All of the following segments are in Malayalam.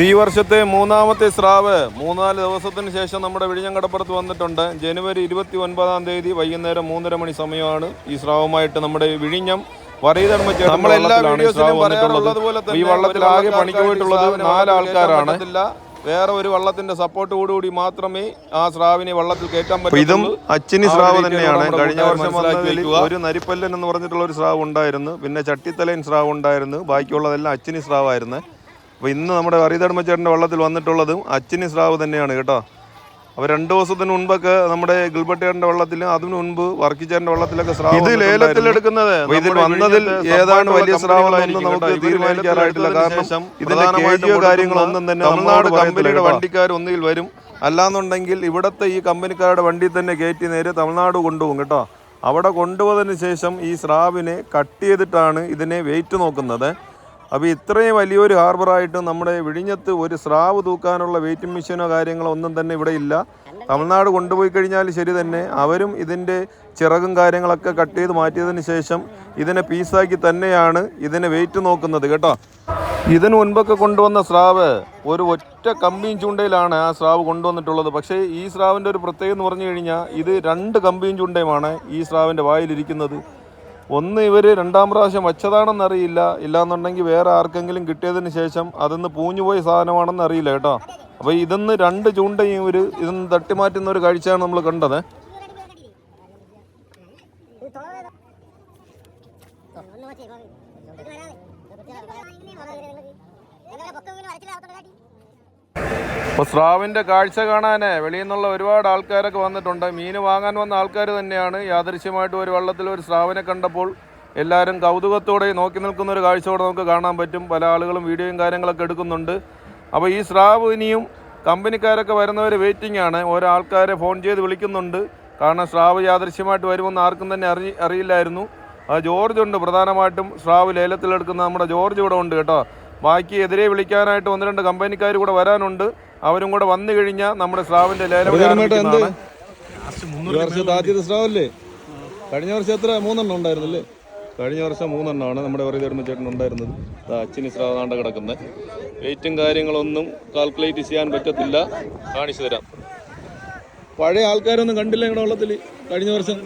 ഈ വർഷത്തെ മൂന്നാമത്തെ സ്രാവ് 3-4 ദിവസത്തിന് ശേഷം നമ്മുടെ വിഴിഞ്ഞം കടപ്പുറത്ത് വന്നിട്ടുണ്ട്. ജനുവരി 29-ാം തീയതി വൈകുന്നേരം 3:30 മണി സമയമാണ് ഈ സ്രാവുമായിട്ട് നമ്മുടെ വിഴിഞ്ഞം നമ്മളെല്ലാ വീഡിയോസിലും പറയാറുള്ളതുപോലെ തന്നെ ഈ വള്ളത്തിൽ ആകെ പണിക്ക് പോയിട്ടുള്ളത് 4 ആൾക്കാരാണ്. വേറെ ഒരു വള്ളത്തിന്റെ സപ്പോർട്ടോടുകൂടി മാത്രമേ ആ സ്രാവിനെ വള്ളത്തിൽ കയറ്റാൻ പറ്റൂ. ഇതും അച്ചിനി സ്രാവ് തന്നെയാണ്. കഴിഞ്ഞ വർഷം ഒരു നരിപ്പല്ലൻ എന്ന് പറഞ്ഞിട്ടുള്ള ഒരു സ്രാവ് ഉണ്ടായിരുന്നു, പിന്നെ ചട്ടിത്തലയൻ സ്രാവ് ഉണ്ടായിരുന്നു, ബാക്കിയുള്ളതെല്ലാം അച്ചിനി സ്രാവായിരുന്നു. അപ്പോൾ ഇന്ന് നമ്മുടെ വറീതടമച്ചേട്ടൻ്റെ വള്ളത്തിൽ വന്നിട്ടുള്ളതും അച്ചിനി സ്രാവ് തന്നെയാണ് കേട്ടോ. അപ്പോൾ 2 ദിവസത്തിന് മുൻപൊക്കെ നമ്മുടെ ഗിൽബർട്ടേട്ടൻ്റെ വള്ളത്തിലും അതിനു മുൻപ് വർക്കിച്ചേട്ടൻ്റെ വള്ളത്തിലൊക്കെ സ്രാവ് ഇത് ലേലത്തിലെടുക്കുന്നത്. ഇതിൽ വന്നതിൽ ഏതാണ് വലിയ സ്രാവുകളെന്ന് നമുക്ക് തീരുമാനിക്കാനായിട്ടില്ല. കാരണം ഇതിന്റെ കേജിയോ കാര്യങ്ങളൊന്നും തന്നെ തമിഴ്നാട് കമ്പനിയുടെ വണ്ടിക്കാർ ഒന്നുകിൽ വരും, അല്ലാന്നുണ്ടെങ്കിൽ ഇവിടുത്തെ ഈ കമ്പനിക്കാരുടെ വണ്ടി തന്നെ കയറ്റി നേരെ തമിഴ്നാട് കൊണ്ടുപോകും കേട്ടോ. അവിടെ കൊണ്ടുപോയതിന് ശേഷം ഈ സ്രാവിനെ കട്ട് ചെയ്തിട്ടാണ് ഇതിനെ വെയിറ്റ് നോക്കുന്നത്. അപ്പോൾ ഇത്രയും വലിയൊരു ഹാർബറായിട്ട് നമ്മുടെ വിഴിഞ്ഞത്ത് ഒരു സ്രാവ് തൂക്കാനുള്ള വെയിറ്റിംഗ് മെഷീനോ കാര്യങ്ങളോ ഒന്നും തന്നെ ഇവിടെ ഇല്ല. തമിഴ്നാട് കൊണ്ടുപോയി കഴിഞ്ഞാൽ ശരി തന്നെ അവരും ഇതിൻ്റെ ചിറകും കാര്യങ്ങളൊക്കെ കട്ട് ചെയ്ത് മാറ്റിയതിന് ശേഷം ഇതിനെ പീസാക്കി തന്നെയാണ് ഇതിനെ വെയിറ്റ് നോക്കുന്നത് കേട്ടോ. ഇതിനു മുൻപൊക്കെ കൊണ്ടുവന്ന സ്രാവ് ഒരു ഒറ്റ കമ്പിയും ചൂണ്ടയിലാണ് ആ സ്രാവ് കൊണ്ടുവന്നിട്ടുള്ളത്. പക്ഷേ ഈ സ്രാവിൻ്റെ ഒരു പ്രത്യേകത എന്ന് പറഞ്ഞു കഴിഞ്ഞാൽ ഇത് 2 കമ്പിയും ചൂണ്ടയുമാണ് ഈ സ്രാവിൻ്റെ വായിലിരിക്കുന്നത്. ഒന്ന് ഇവർ 2ാം പ്രാവശ്യം വച്ചതാണെന്നറിയില്ല, ഇല്ലാന്നുണ്ടെങ്കിൽ വേറെ ആർക്കെങ്കിലും കിട്ടിയതിന് ശേഷം അതൊന്ന് പൂഞ്ഞുപോയ സാധനമാണെന്ന് അറിയില്ല കേട്ടോ. അപ്പോൾ ഇതൊന്ന് 2 ചൂണ്ടയും ഇതൊന്ന് തട്ടിമാറ്റുന്ന ഒരു കാഴ്ചയാണ് നമ്മൾ കണ്ടത്. അപ്പോൾ സ്രാവിൻ്റെ കാഴ്ച കാണാൻ വെളിയിൽ നിന്നുള്ള ഒരുപാട് ആൾക്കാരൊക്കെ വന്നിട്ടുണ്ട്. മീൻ വാങ്ങാൻ വന്ന ആൾക്കാർ തന്നെയാണ്. യാദൃശ്യമായിട്ട് ഒരു വള്ളത്തിൽ ഒരു സ്രാവിനെ കണ്ടപ്പോൾ എല്ലാവരും കൗതുകത്തോടെ നോക്കി നിൽക്കുന്ന ഒരു കാഴ്ചയോടെ നമുക്ക് കാണാൻ പറ്റും. പല ആളുകളും വീഡിയോയും കാര്യങ്ങളൊക്കെ എടുക്കുന്നുണ്ട്. അപ്പോൾ ഈ സ്രാവ് ഇനിയും കമ്പനിക്കാരൊക്കെ വരുന്നവർ വെയിറ്റിംഗ് ആണ്. ഓരോ ആൾക്കാരെ ഫോൺ ചെയ്ത് വിളിക്കുന്നുണ്ട്. കാരണം സ്രാവ് യാദൃശ്യമായിട്ട് വരുമെന്ന് ആർക്കും തന്നെ അറിയില്ലായിരുന്നു. ജോർജ് ഉണ്ട്, പ്രധാനമായിട്ടും സ്രാവ് ലേലത്തിലെടുക്കുന്ന നമ്മുടെ ജോർജ് ഇവിടെ ഉണ്ട് കേട്ടോ. ബാക്കി എതിരെ വിളിക്കാനായിട്ട് 1-2 കമ്പനിക്കാർ കൂടെ വരാനുണ്ട്. അവരും കൂടെ വന്നു കഴിഞ്ഞാൽ നമ്മുടെ സ്രാവിന്റെ ലേലം. ആദ്യത്തെ സ്രാവല്ലേ? കഴിഞ്ഞ വർഷം എത്ര 3 എണ്ണം ഉണ്ടായിരുന്നല്ലേ? കഴിഞ്ഞ വർഷം 3 എണ്ണമാണ് നമ്മുടെ വറീതടമച്ചേട്ടൻ ഉണ്ടായിരുന്നത്. അച്ചിനി സ്രാവ് നാണ്ട കിടക്കുന്നത്. വെയിറ്റും കാര്യങ്ങളൊന്നും കാൽക്കുലേറ്റ് ചെയ്യാൻ പറ്റത്തില്ല. കാണിച്ചു തരാം. പഴയ ആൾക്കാരൊന്നും കണ്ടില്ല ഇവിടെ വള്ളത്തിൽ കഴിഞ്ഞ വർഷം.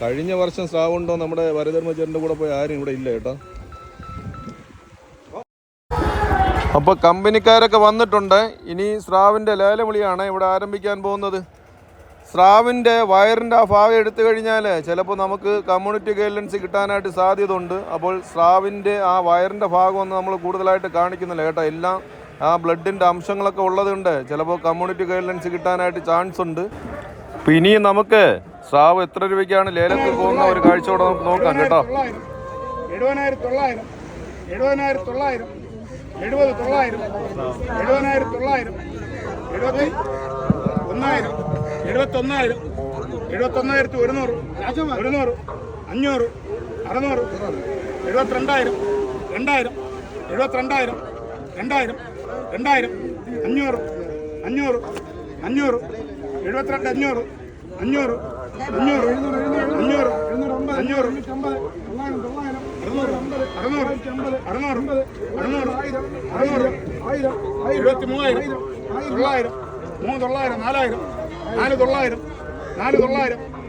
കഴിഞ്ഞ വർഷം സ്രാവ് ഉണ്ടോ നമ്മുടെ വറീതടമച്ചേട്ടൻ്റെ കൂടെ പോയി ആരും ഇവിടെ ഇല്ല കേട്ടോ. അപ്പോൾ കമ്പനിക്കാരൊക്കെ വന്നിട്ടുണ്ട്. ഇനി സ്രാവിൻ്റെ ലേലവിളിയാണ് ഇവിടെ ആരംഭിക്കാൻ പോകുന്നത്. സ്രാവിൻ്റെ വയറിൻ്റെ ആ ഭാഗം എടുത്തു കഴിഞ്ഞാൽ ചിലപ്പോൾ നമുക്ക് കമ്മ്യൂണിറ്റി ഗൈഡൻസ് കിട്ടാനായിട്ട് സാധ്യത ഉണ്ട്. അപ്പോൾ സ്രാവിൻ്റെ ആ വയറിൻ്റെ ഭാഗമൊന്നും നമ്മൾ കൂടുതലായിട്ട് കാണിക്കുന്നില്ല കേട്ടോ. എല്ലാം ആ ബ്ലഡിൻ്റെ അംശങ്ങളൊക്കെ ഉള്ളതുണ്ട്. ചിലപ്പോൾ കമ്മ്യൂണിറ്റി ഗൈഡൻസ് കിട്ടാനായിട്ട് ചാൻസ് ഉണ്ട്. അപ്പോൾ ഇനിയും നമുക്ക് സ്രാവ് എത്ര രൂപയ്ക്കാണ് ലേലത്തിൽ പോകുന്ന ഒരു കാഴ്ചയോടെ നമുക്ക് നോക്കാം കേട്ടോ. 70,900 70,900 70,900 70,900 71,000 71,000 71,100 100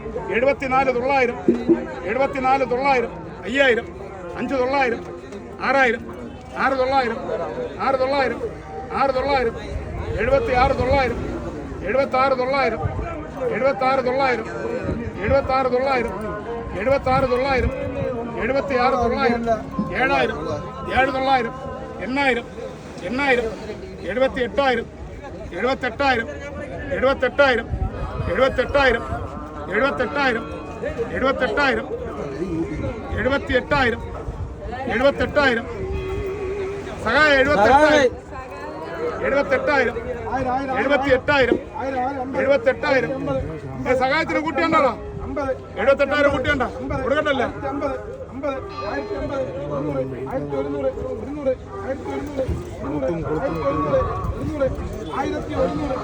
500 600 72,000 2,000 72,000 2,000 2,000 500 500 500 72,500 500 500 500 സഹായത്തിന് കുട്ടിയുണ്ടോ? 78,000 കുട്ടിയുണ്ടോ? കൊടുക്കണ്ടല്ലേ? 50